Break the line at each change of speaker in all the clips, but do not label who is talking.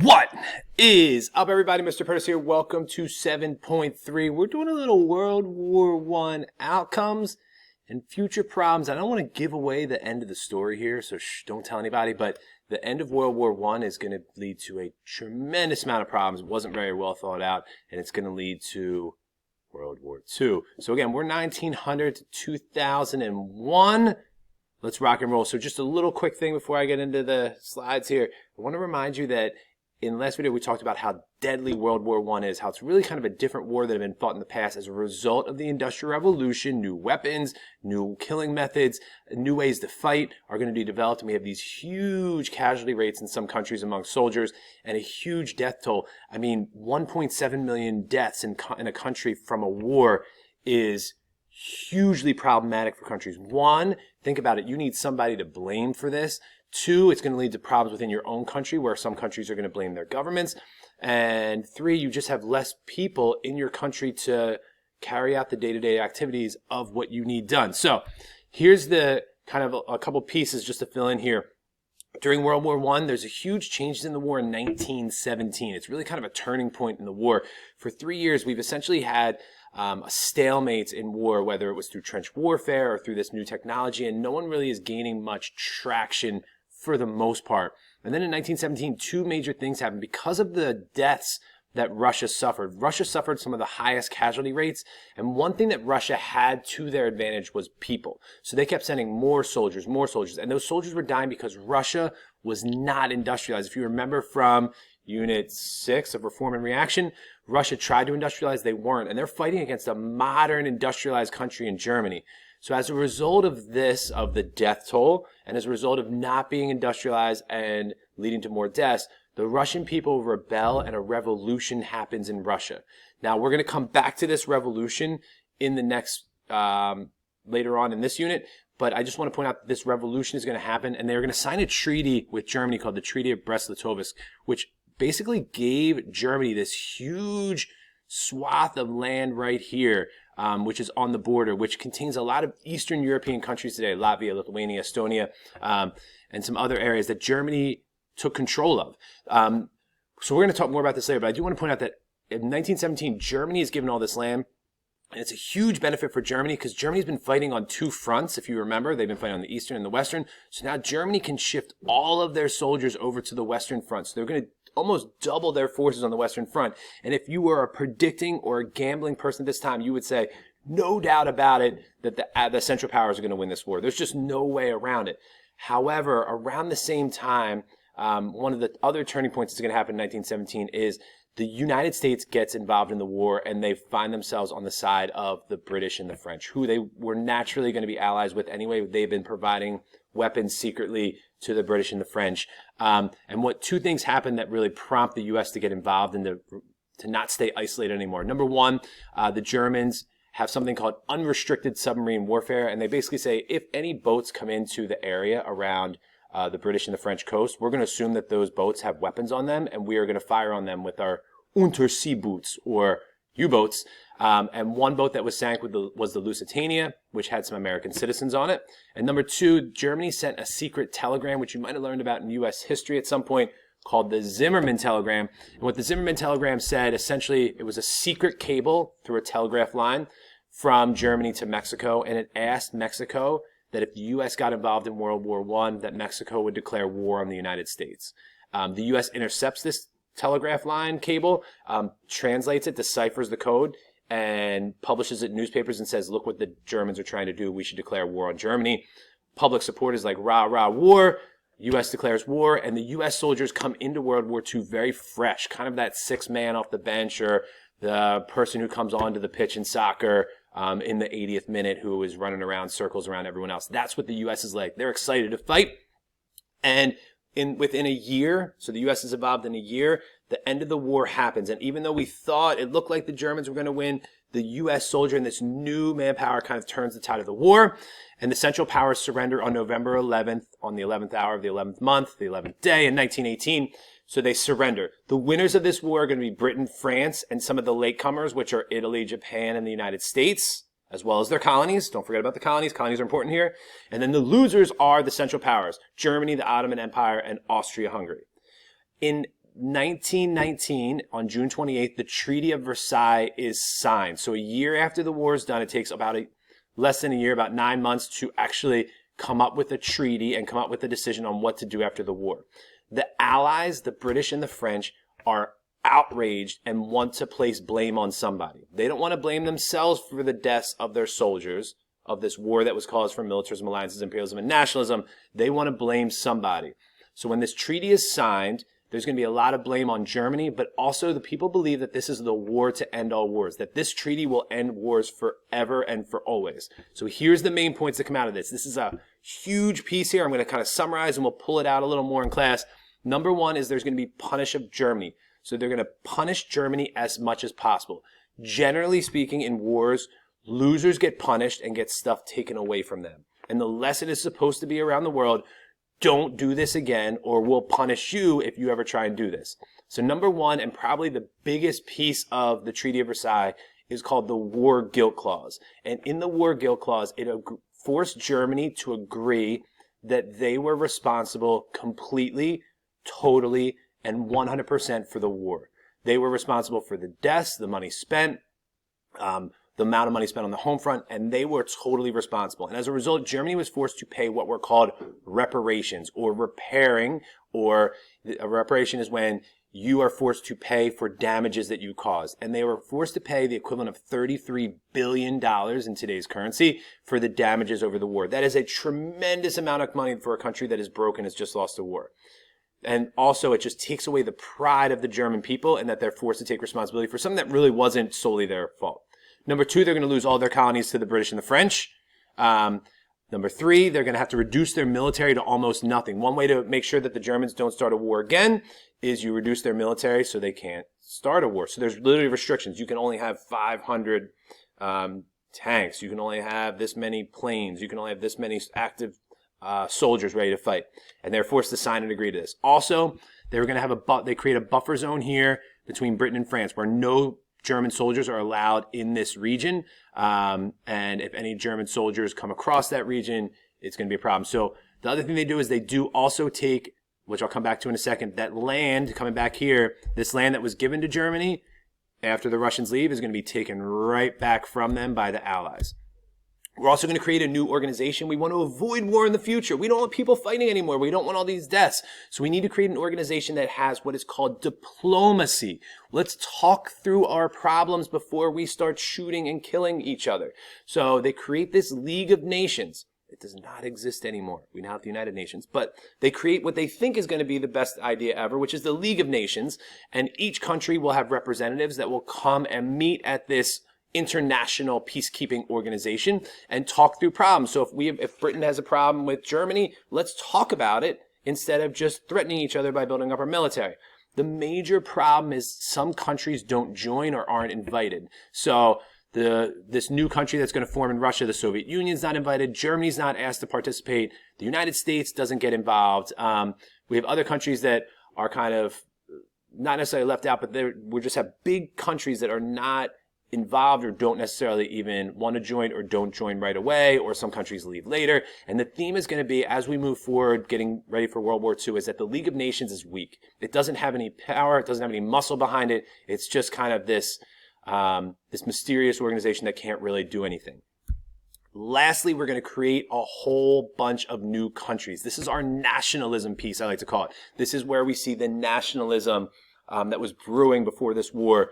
What is up, everybody? Mr. Curtis here. Welcome to 7.3. We're doing a little World War I outcomes and future problems. I don't want to give away the end of the story here, so don't tell anybody, but the end of World War I is going to lead to a tremendous amount of problems. It wasn't very well thought out, and it's going to lead to World War II. So again, we're 1900 to 2001. Let's rock and roll. So just a little quick thing before I get into the slides here. I want to remind you that in the last video, we talked about how deadly World War I is, how it's really kind of a different war that had been fought in the past as a result of the Industrial Revolution. New weapons, new killing methods, new ways to fight are going to be developed. And we have these huge casualty rates in some countries among soldiers and a huge death toll. I mean, 1.7 million deaths in a country from a war is hugely problematic for countries. One, think about it. You need somebody to blame for this. Two, it's going to lead to problems within your own country where some countries are going to blame their governments. And three, you just have less people in your country to carry out the day-to-day activities of what you need done. So here's the kind of a couple pieces just to fill in here. During World War I, there's a huge change in the war in 1917. It's really kind of a turning point in the war. For 3 years, we've essentially had a stalemate in war, whether it was through trench warfare or through this new technology, and no one really is gaining much traction for the most part. And then in 1917, two major things happened. Because of the deaths that Russia suffered some of the highest casualty rates. And one thing that Russia had to their advantage was people. So they kept sending more soldiers. And those soldiers were dying because Russia was not industrialized. If you remember from Unit 6 of Reform and Reaction, Russia tried to industrialize, they weren't. And they're fighting against a modern industrialized country in Germany. So as a result of this, of the death toll, and as a result of not being industrialized and leading to more deaths, the Russian people rebel and a revolution happens in Russia. Now, we're going to come back to this revolution in the next, later on in this unit, but I just want to point out that this revolution is going to happen, and they're going to sign a treaty with Germany called the Treaty of Brest-Litovsk, which basically gave Germany this huge swath of land right here, which is on the border, which contains a lot of Eastern European countries today, Latvia, Lithuania, Estonia, and some other areas that Germany took control of. So we're going to talk more about this later, but I do want to point out that in 1917, Germany is given all this land, and it's a huge benefit for Germany because Germany's been fighting on two fronts, if you remember. They've been fighting on the Eastern and the Western. So now Germany can shift all of their soldiers over to the Western front. So they're going to almost double their forces on the Western front. And if you were a predicting or a gambling person at this time, you would say, no doubt about it, that the Central Powers are going to win this war. There's just no way around it. However, around the same time, one of the other turning points that's going to happen in 1917 is the United States gets involved in the war, and they find themselves on the side of the British and the French, who they were naturally going to be allies with anyway. They've been providing weapons secretly to the British and the French. And what two things happened that really prompt the U.S. to get involved and to not stay isolated anymore. Number one, the Germans have something called unrestricted submarine warfare, and they basically say if any boats come into the area around the British and the French coast, we're going to assume that those boats have weapons on them, and we are going to fire on them with our Untersee boots, or U-boats. And one boat that was sank was the Lusitania, which had some American citizens on it. And number two, Germany sent a secret telegram, which you might have learned about in U.S. history at some point, called the Zimmermann telegram. And what the Zimmermann telegram said, essentially, it was a secret cable through a telegraph line from Germany to Mexico, and it asked Mexico that if the U.S. got involved in World War I, that Mexico would declare war on the United States. The U.S. intercepts this telegraph line cable, translates it, deciphers the code, and publishes it in newspapers and says, look what the Germans are trying to do. We should declare war on Germany. Public support is like, rah, rah, war. U.S. declares war, and the U.S. soldiers come into World War II very fresh, kind of that sixth man off the bench or the person who comes onto the pitch in soccer in the 80th minute who is running around circles around everyone else. That's what the U.S. is like. They're excited to fight. And within a year, so the U.S. is involved in a year, the end of the war happens. And even though we thought it looked like the Germans were going to win, the U.S. soldier and this new manpower kind of turns the tide of the war. And the Central Powers surrender on November 11th, on the 11th hour of the 11th month, the 11th day in 1918. So they surrender. The winners of this war are going to be Britain, France, and some of the latecomers, which are Italy, Japan, and the United States, as well as their colonies. Don't forget about the colonies. Colonies are important here. And then the losers are the Central Powers, Germany, the Ottoman Empire, and Austria-Hungary. In 1919, on June 28th, the Treaty of Versailles is signed. So a year after the war is done, it takes about less than a year, about 9 months, to actually come up with a treaty and come up with a decision on what to do after the war. The Allies, the British and the French, are outraged and want to place blame on somebody. They don't want to blame themselves for the deaths of their soldiers, of this war that was caused from militarism, alliances, imperialism, and nationalism. They want to blame somebody. So when this treaty is signed, there's going to be a lot of blame on Germany, but also the people believe that this is the war to end all wars, that this treaty will end wars forever and for always. So here's the main points that come out of this. This is a huge piece here. I'm going to kind of summarize and we'll pull it out a little more in class. Number one is there's going to be punish of Germany. So they're going to punish Germany as much as possible. Generally speaking, in wars, losers get punished and get stuff taken away from them. And the lesson is supposed to be around the world, don't do this again, or we'll punish you if you ever try and do this. So number one, and probably the biggest piece of the Treaty of Versailles, is called the War Guilt Clause. And in the War Guilt Clause, it forced Germany to agree that they were responsible completely, totally, and 100% for the war. They were responsible for the deaths, the money spent, the amount of money spent on the home front, and they were totally responsible. And as a result, Germany was forced to pay what were called reparations, or repairing, or a reparation is when you are forced to pay for damages that you caused. And they were forced to pay the equivalent of $33 billion in today's currency for the damages over the war. That is a tremendous amount of money for a country that is broke and has just lost a war. And also, it just takes away the pride of the German people and that they're forced to take responsibility for something that really wasn't solely their fault. Number two, they're going to lose all their colonies to the British and the French. Number three, they're going to have to reduce their military to almost nothing. One way to make sure that the Germans don't start a war again is you reduce their military so they can't start a war. So there's literally restrictions. You can only have 500 tanks. You can only have this many planes. You can only have this many active soldiers ready to fight. And they're forced to sign and agree to this. Also, they were going to have they create a buffer zone here between Britain and France where no German soldiers are allowed in this region. And if any German soldiers come across that region, it's going to be a problem. So the other thing they do is they do also take, which I'll come back to in a second, that land coming back here, this land that was given to Germany after the Russians leave is going to be taken right back from them by the Allies. We're also going to create a new organization. We want to avoid war in the future. We don't want people fighting anymore. We don't want all these deaths. So we need to create an organization that has what is called diplomacy. Let's talk through our problems before we start shooting and killing each other. So they create this League of Nations. It does not exist anymore. We now have the United Nations. But they create what they think is going to be the best idea ever, which is the League of Nations. And each country will have representatives that will come and meet at this international peacekeeping organization and talk through problems. So if Britain has a problem with Germany, let's talk about it instead of just threatening each other by building up our military. The major problem is some countries don't join or aren't invited. So this new country that's going to form in Russia, the Soviet Union's not invited. Germany's not asked to participate. The United States doesn't get involved. We have other countries that are kind of not necessarily left out, but we just have big countries that are not involved or don't necessarily even want to join or don't join right away, or some countries leave later. And the theme is going to be, as we move forward, getting ready for World War II, is that the League of Nations is weak. It doesn't have any power. It doesn't have any muscle behind it. It's just kind of this mysterious organization that can't really do anything. Lastly, we're going to create a whole bunch of new countries. This is our nationalism piece, I like to call it. This is where we see the nationalism that was brewing before this war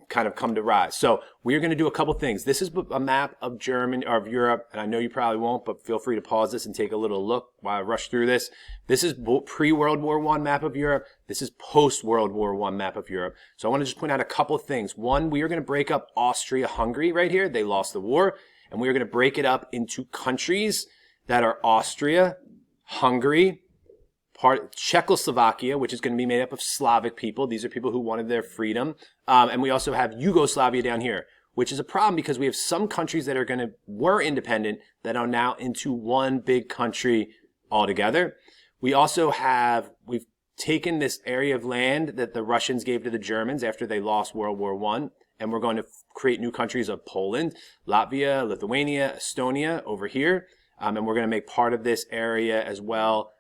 kind of come to rise. So we're going to do a couple things. This is a map of Germany or of Europe, and I know you probably won't, but feel free to pause this and take a little look while I rush through this. This is pre-World War I map of Europe. This is post-World War I map of Europe. So I want to just point out a couple things. One, we are going to break up Austria-Hungary right here. They lost the war. And we are going to break it up into countries that are Austria, Hungary, Czechoslovakia, which is going to be made up of Slavic people. These are people who wanted their freedom. And we also have Yugoslavia down here, which is a problem because we have some countries that were independent that are now into one big country altogether. We also we've taken this area of land that the Russians gave to the Germans after they lost World War I, and we're going to create new countries of Poland, Latvia, Lithuania, Estonia over here. And we're going to make part of this area as well.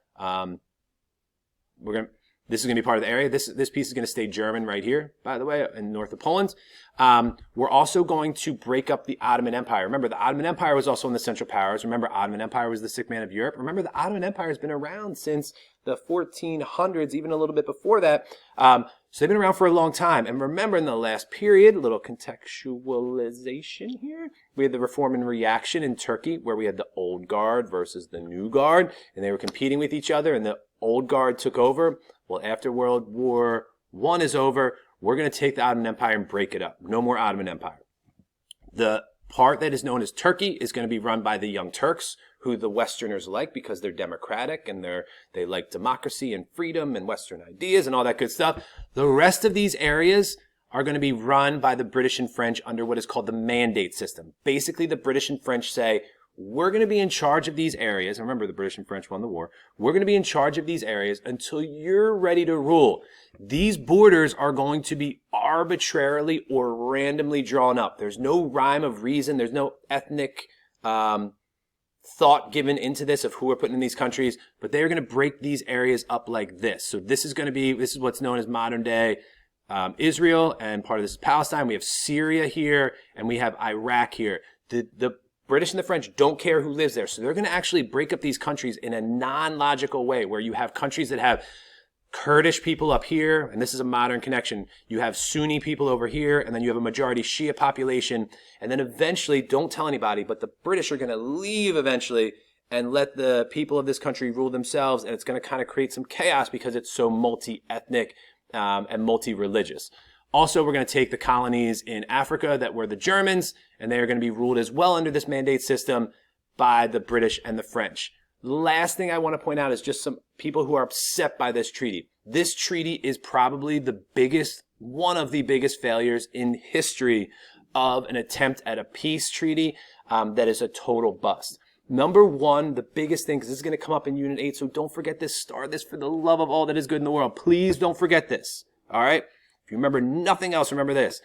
This is going to be part of the area. This piece is going to stay German right here, by the way, in north of Poland. We're also going to break up the Ottoman Empire. Remember, the Ottoman Empire was also in the Central Powers. Remember, Ottoman Empire was the sick man of Europe. Remember, the Ottoman Empire has been around since the 1400s, even a little bit before that. So they've been around for a long time. And remember, in the last period, a little contextualization here, we had the Reform and Reaction in Turkey, where we had the old guard versus the new guard, and they were competing with each other, and the old guard took over. Well, after World War I is over, we're going to take the Ottoman Empire and break it up. No more Ottoman Empire. The part that is known as Turkey is going to be run by the Young Turks, who the Westerners like because they're democratic and they like democracy and freedom and Western ideas and all that good stuff. The rest of these areas are going to be run by the British and French under what is called the Mandate system. Basically, the British and French say, we're going to be in charge of these areas. Remember, the British and French won the war. We're going to be in charge of these areas until you're ready to rule. These borders are going to be arbitrarily or randomly drawn up. There's no rhyme of reason. There's no ethnic thought given into this of who we're putting in these countries, but they're going to break these areas up like this. So this is what's known as modern day Israel, and part of this is Palestine. We have Syria here, and we have Iraq here. The British and the French don't care who lives there, so they're going to actually break up these countries in a non-logical way, where you have countries that have Kurdish people up here, and this is a modern connection. You have Sunni people over here, and then you have a majority Shia population, and then eventually, don't tell anybody, but the British are going to leave eventually and let the people of this country rule themselves, and it's going to kind of create some chaos because it's so multi-ethnic and multi-religious. Also, we're going to take the colonies in Africa that were the Germans, and they are going to be ruled as well under this mandate system by the British and the French. Last thing I want to point out is just some people who are upset by this treaty. This treaty is probably one of the biggest failures in history of an attempt at a peace treaty that is a total bust. Number one, the biggest thing, because this is going to come up in Unit 8, so don't forget this. Star this for the love of all that is good in the world. Please don't forget this. All right? If you remember nothing else, remember this.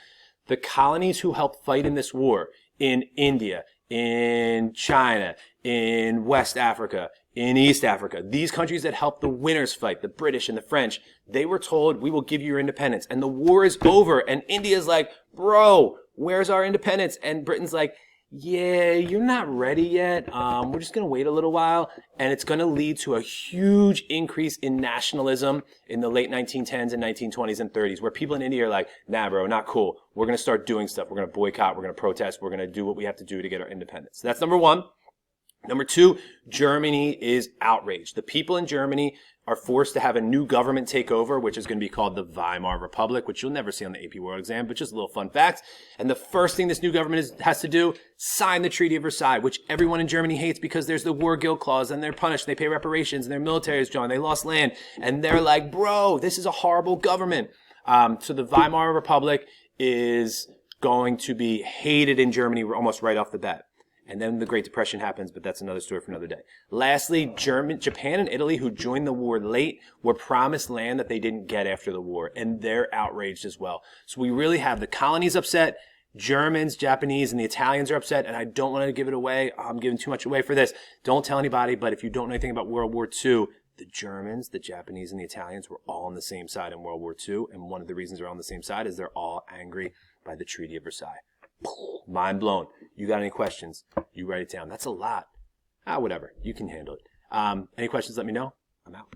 The colonies who helped fight in this war in India, in China, in West Africa, in East Africa, these countries that helped the winners fight, the British and the French, they were told, we will give you your independence. And the war is over. And India's like, bro, where's our independence? And Britain's like, yeah, you're not ready yet. We're just going to wait a little while. And it's going to lead to a huge increase in nationalism in the late 1910s and 1920s and 30s, where people in India are like, nah, bro, not cool. We're going to start doing stuff. We're going to boycott. We're going to protest. We're going to do what we have to do to get our independence. So that's number one. Number two, Germany is outraged. The people in Germany are forced to have a new government take over, which is going to be called the Weimar Republic, which you'll never see on the AP World Exam, but just a little fun fact. And the first thing this new government has to do, sign the Treaty of Versailles, which everyone in Germany hates because there's the war guilt clause, and they're punished, they pay reparations, and their military is joined, they lost land, and they're like, bro, this is a horrible government. So the Weimar Republic is going to be hated in Germany almost right off the bat. And then the Great Depression happens, but that's another story for another day. Lastly, Japan and Italy, who joined the war late, were promised land that they didn't get after the war, and they're outraged as well. So we really have the colonies upset, Germans, Japanese, and the Italians are upset, and I don't want to give it away. I'm giving too much away for this. Don't tell anybody, but if you don't know anything about World War II, the Germans, the Japanese, and the Italians were all on the same side in World War II, and one of the reasons they're on the same side is they're all angry by the Treaty of Versailles. Mind blown. You got any questions? You write it down. That's a lot. Whatever. You can handle it. Any questions, let me know. I'm out.